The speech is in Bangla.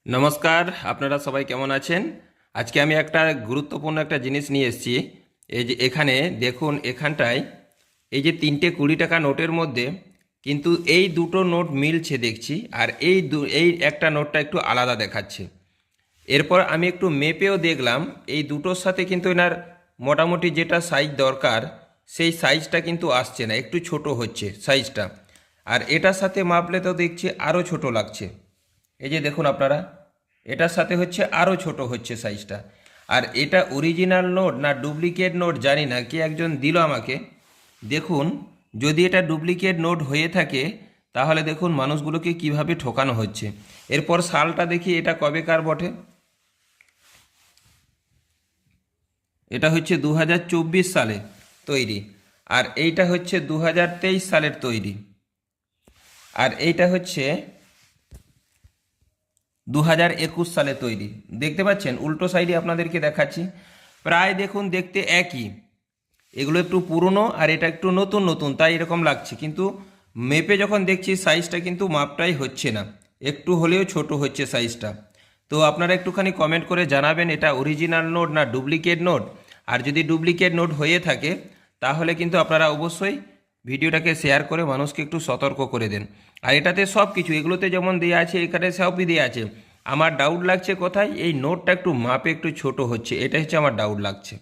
নমস্কার, আপনারা সবাই কেমন আছেন? আজকে আমি একটা গুরুত্বপূর্ণ একটা জিনিস নিয়ে এসেছি। এই যে এখানে দেখুন, এখানটায় এই যে 3 20 টাকা নোটের মধ্যে কিন্তু এই দুটো নোট মিলছে দেখছি, আর এই একটা নোটটা একটু আলাদা দেখাচ্ছে। এরপর আমি একটু মেপেও দেখলাম, এই দুটোর সাথে কিন্তু এনার মোটামুটি যেটা সাইজ দরকার সেই সাইজটা কিন্তু আসছে না, একটু ছোট হচ্ছে সাইজটা। আর এটার সাথে মাপলে তো দেখছি আরও ছোট লাগছে। এই যে দেখুন আপনারা, এটার সাথে হচ্ছে আরও ছোট হচ্ছে সাইজটা। আর এটা অরিজিনাল নোট না ডুপ্লিকেট নোট জানি না, কে একজন দিল আমাকে। দেখুন, যদি এটা ডুপ্লিকেট নোট হয়ে থাকে তাহলে দেখুন মানুষগুলোকে কিভাবে ঠকানো হচ্ছে। এরপর সালটা দেখি এটা কবেকার বটে। এটা হচ্ছে 2024 সালে তৈরি, আর এইটা হচ্ছে 2023 সালের তৈরি, আর এইটা হচ্ছে 2021 সালে তৈরি। দেখতে পাচ্ছেন উল্টো সাইডে আপনাদেরকে দেখাচ্ছি, প্রায় দেখুন দেখতে একই। এগুলো একটু পুরনো আর এটা একটু নতুন নতুন, তাই এরকম লাগছে, কিন্তু মেপে যখন দেখছি সাইজটা কিন্তু মাপটাই হচ্ছে না, একটু হলেও ছোট হচ্ছে সাইজটা। তো আপনারা একটুখানি কমেন্ট করে জানাবেন এটা অরিজিনাল নোট না ডুপ্লিকেট নোট। আর যদি ডুপ্লিকেট নোট হয়ে থাকে তাহলে কিন্তু আপনারা অবশ্যই ভিডিওটাকে শেয়ার করে মানুষকে একটু সতর্ক করে দেন। আর এটাতে সব কিছু, এগুলোতে যেমন দেওয়া আছে এখানে সবই দেওয়া আছে। আমার ডাউট লাগছে কোথায়, এই নোটটা একটু মাপে একটু ছোট হচ্ছে, এটা হচ্ছে আমার ডাউট লাগছে।